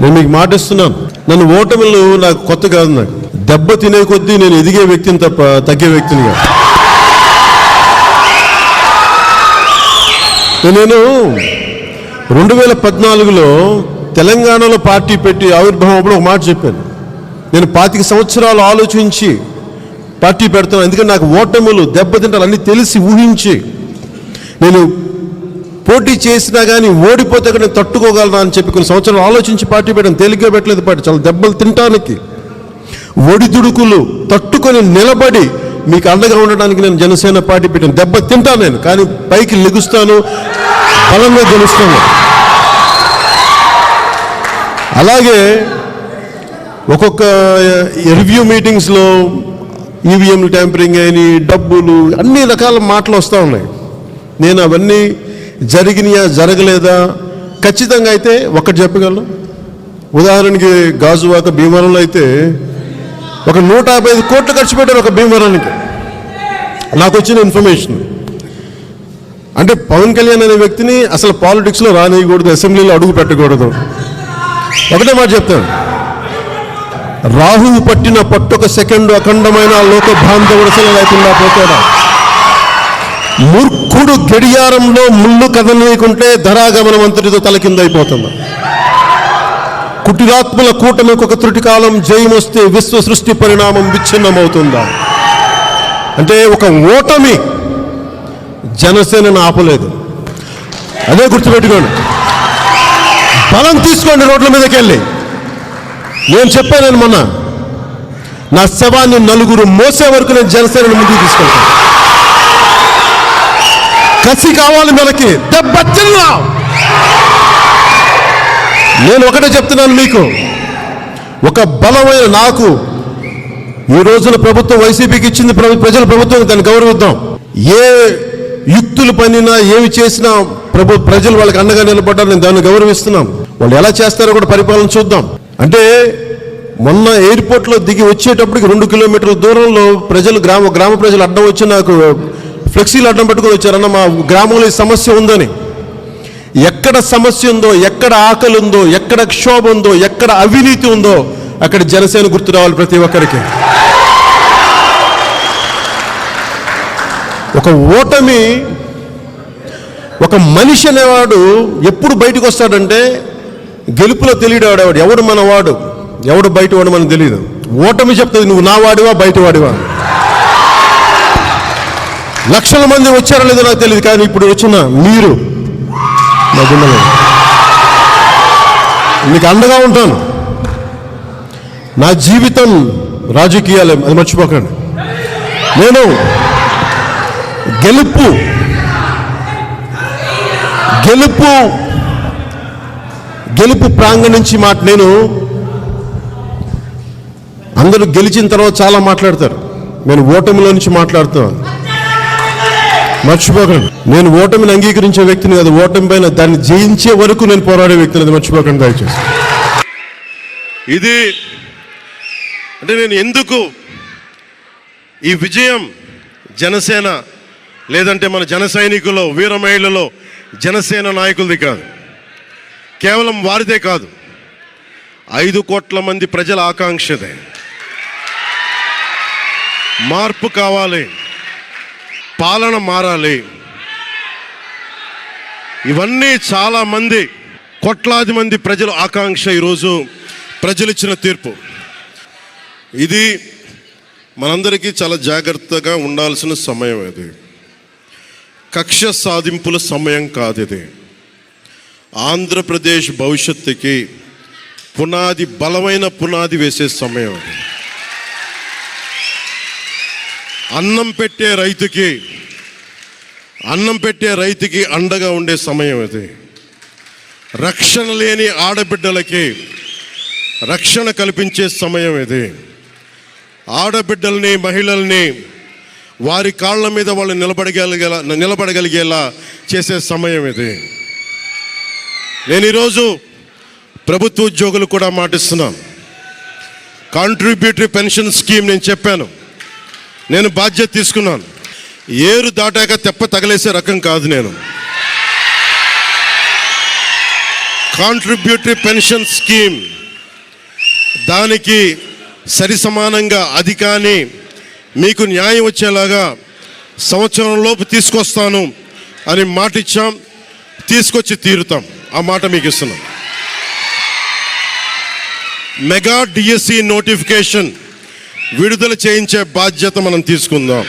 నేను మీకు మాటిస్తున్నాను, నన్ను ఓటమిలు నాకు కొత్త కాదు. నాకు దెబ్బ తినే కొద్దీ నేను ఎదిగే వ్యక్తిని తప్ప తగ్గే వ్యక్తిని కాదు. నేను 2014లో తెలంగాణలో పార్టీ పెట్టి ఆవిర్భావం అప్పుడు ఒక మాట చెప్పాను. నేను 25 సంవత్సరాలు ఆలోచించి పార్టీ పెడుతున్నాను. ఎందుకంటే నాకు ఓటములు దెబ్బతింటాలు అన్నీ తెలిసి ఊహించి, నేను పోటీ చేసినా కానీ ఓడిపోతే నేను తట్టుకోగలనా అని చెప్పి కొన్ని సంవత్సరాలు ఆలోచించి పార్టీ పెట్టాను. తేలిగ్గా పెట్టలేదు పార్టీ, చాలా దెబ్బలు తినటానికి, ఒడిదుడుకులు తట్టుకొని నిలబడి మీకు అండగా ఉండడానికి నేను జనసేన పార్టీ పెట్టాను. దెబ్బ తింటాను నేను, కానీ పైకి లెగుస్తాను, బలంగా గెలుస్తాను. అలాగే ఒక్కొక్క రివ్యూ మీటింగ్స్లో ఈవీఎంలు ట్యాంపరింగ్ అని, డబ్బులు, అన్ని రకాల మాటలు వస్తూ ఉన్నాయి. నేను అవన్నీ జరిగినాయా జరగలేదా ఖచ్చితంగా అయితే ఒకటి చెప్పగలను. ఉదాహరణకి గాజువాక భీమవరంలో అయితే ఒక 155 కోట్లు ఖర్చు పెట్టారు ఒక భీమవరానికి. నాకు వచ్చిన ఇన్ఫర్మేషన్ అంటే పవన్ కళ్యాణ్ అనే వ్యక్తిని అసలు పాలిటిక్స్లో రానియకూడదు, అసెంబ్లీలో అడుగు పెట్టకూడదు. ఒకటే మాట చెప్తాను, రాహువు పట్టిన పట్టొక సెకండు అఖండమైన లోక బాంధవుడు లేకుండా పోతాడా. మూర్ఖుడు గడియారంలో ముళ్ళు కదలనీయకుంటే ధరాగమనం అంతటితో తలకిందైపోతుంది. కుటిలాత్మల కూటమికి ఒక త్రుటి కాలం జయమొస్తే విశ్వ సృష్టి పరిణామం విచ్ఛిన్నమవుతుందా. అంటే ఒక ఓటమి జనసేనను ఆపలేదు. అదే గుర్తుపెట్టుకోండి. బలం తీసుకోండి రోడ్ల మీదకి వెళ్ళి. నేను చెప్పాను మొన్న, నా శవాన్ని నలుగురు మోసే వరకు నేను జనసేనను ముందుకు తీసుకెళ్తాను. కసి కావాలి మనకి, దెబ్బతిన్నా. నేను ఒకటే చెప్తున్నాను మీకు, ఒక బలమైన నాకు ఈ రోజున ప్రభుత్వం వైసీపీకి ఇచ్చింది, ప్రజల ప్రభుత్వం, దాన్ని గౌరవిద్దాం. ఏ యుక్తులు పనినా ఏమి చేసినా ప్రజలు వాళ్ళకి అండగా నిలబడ్డారు, నేను దాన్ని గౌరవిస్తున్నాం. వాళ్ళు ఎలా చేస్తారో కూడా పరిపాలన చూద్దాం. అంటే మొన్న ఎయిర్పోర్ట్లో దిగి వచ్చేటప్పటికి 2 కిలోమీటర్ల దూరంలో ప్రజలు గ్రామ ప్రజలు అడ్డం వచ్చి నాకు ఫ్లెక్సీలు అడ్డం పెట్టుకొని వచ్చారన్న, మా గ్రామంలో ఈ సమస్య ఉందని. ఎక్కడ సమస్య ఉందో, ఎక్కడ ఆకలి ఉందో, ఎక్కడ క్షోభ ఉందో, ఎక్కడ అవినీతి ఉందో అక్కడ జనసేన గుర్తు రావాలి ప్రతి ఒక్కరికి. ఒక ఓటమి, ఒక మనిషి అనేవాడు ఎప్పుడు బయటకు వస్తాడంటే గెలుపులో తెలియడాడు. ఎవడు మనవాడు, ఎవడు బయటవాడు మనకు తెలియదు. ఓటమి చెప్తుంది నువ్వు నా వాడివా బయటవాడివా. లక్షల మంది వచ్చారో లేదో నాకు తెలియదు, కానీ ఇప్పుడు వచ్చిన మీరు నా గుండెలో మీకు అండగా ఉంటాను. నా జీవితం రాజకీయాలే, అది మర్చిపోకండి. నేను గెలుపు ప్రాంగణం నుంచి నేను అందరూ గెలిచిన తర్వాత చాలా మాట్లాడతారు, నేను ఓటమిలో నుంచి మాట్లాడుతున్నాను. మర్చిపోకండి, నేను ఓటమిని అంగీకరించే వ్యక్తిని కాదు, ఓటమి పైన దాన్ని జయించే వరకు నేను పోరాడే వ్యక్తిని, అది మర్చిపోకండి దయచేసి. ఇది అంటే నేను ఎందుకు ఈ విజయం జనసేన లేదంటే మన జన సైనికులు, వీర మహిళలు, జనసేన నాయకులది కాదు, కేవలం వారిదే కాదు, 5 కోట్ల మంది ప్రజల ఆకాంక్షదే. మార్పు కావాలి, పాలన మారాలి. ఇవన్నీ చాలా మంది, కోట్లాది మంది ప్రజల ఆకాంక్ష. ఈరోజు ప్రజలు ఇచ్చిన తీర్పు ఇది. మనందరికీ చాలా జాగ్రత్తగా ఉండాల్సిన సమయం ఇది. కక్ష సాధింపుల సమయం కాదు ఇది. ఆంధ్రప్రదేశ్ భవిష్యత్తుకి పునాది, బలమైన పునాది వేసే సమయం అది. అన్నం పెట్టే రైతుకి అండగా ఉండే సమయం ఇది. రక్షణ లేని ఆడబిడ్డలకి రక్షణ కల్పించే సమయం ఇది. ఆడబిడ్డల్ని, మహిళల్ని వారి కాళ్ళ మీద వాళ్ళు నిలబడగలిగేలా చేసే సమయం ఇది. నేను ఈరోజు ప్రభుత్వ ఉద్యోగులు కూడా మాటిస్తున్నాను. కాంట్రిబ్యూటరీ పెన్షన్ స్కీమ్ నేను చెప్పాను, నేను బాధ్యత తీసుకున్నాను. ఏరు దాటాక తెప్ప తగలేసే రకం కాదు నేను. కాంట్రిబ్యూటరీ పెన్షన్ స్కీమ్ దానికి సరి సమానంగా అది కానీ మీకు న్యాయం వచ్చేలాగా సంవత్సరంలోపు తీసుకొస్తాను అని మాట ఇచ్చాం. తీసుకొచ్చి తీరుతాం. ఆ మాట మీకు ఇస్తున్నాం. మెగా డిఎస్సి నోటిఫికేషన్ విడుదల చేయించే బాధ్యత మనం తీసుకుందాం.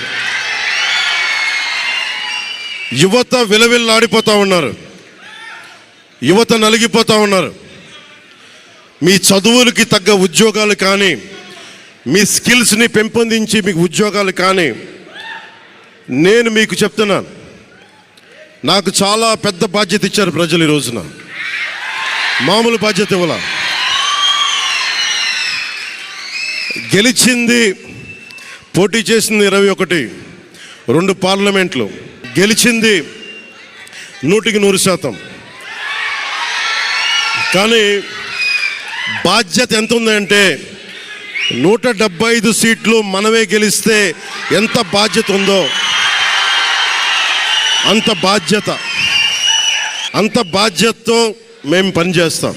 యువత విలవిల్లాడిపోతూ ఉన్నారు. యువత నలిగిపోతూ ఉన్నారు. మీ చదువులకి తగ్గ ఉద్యోగాలు కానీ, మీ స్కిల్స్ని పెంపొందించి మీకు ఉద్యోగాలు కానీ, నేను మీకు చెప్తున్నాను, నాకు చాలా పెద్ద బాధ్యత ఇచ్చారు ప్రజలు ఈ రోజున. మామూలు బాధ్యత ఇవ్వాల. గెలిచింది, పోటీ చేసింది 21, 2 పార్లమెంట్లు గెలిచింది 100%. కానీ బాధ్యత ఎంత ఉందంటే 175 సీట్లు మనమే గెలిస్తే ఎంత బాధ్యత ఉందో అంత బాధ్యతతో మేము పనిచేస్తాం.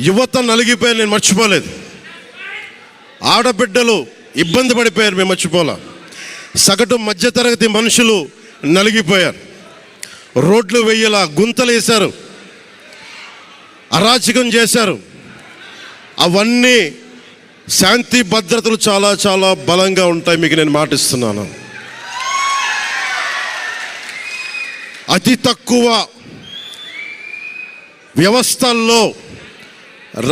యువత నలిగిపోయి నేను మర్చిపోలేదు. ఆడబిడ్డలు ఇబ్బంది పడిపోయారు, మేము మర్చిపోలే. సగటు మధ్యతరగతి మనుషులు నలిగిపోయారు. రోడ్లు వెయ్యలా, గుంతలు వేశారు, అరాచకం చేశారు. అవన్నీ శాంతి భద్రతలు చాలా చాలా బలంగా ఉంటాయి. మీకు నేను మాటిస్తున్నాను. అతి తక్కువ వ్యవస్థల్లో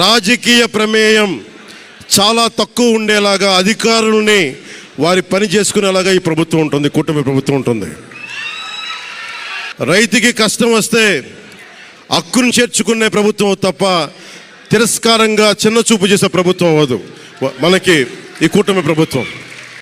రాజకీయ ప్రమేయం చాలా తక్కువ ఉండేలాగా, అధికారుల్ని వారి పని చేసుకునేలాగా ఈ ప్రభుత్వం ఉంటుంది, కూటమి ప్రభుత్వం ఉంటుంది. రైతుకి కష్టం వస్తే హక్కును చేర్చుకునే ప్రభుత్వం తప్ప తిరస్కారంగా చిన్న చూపు చేసే ప్రభుత్వం అవ్వదు మనకి ఈ కూటమి ప్రభుత్వం.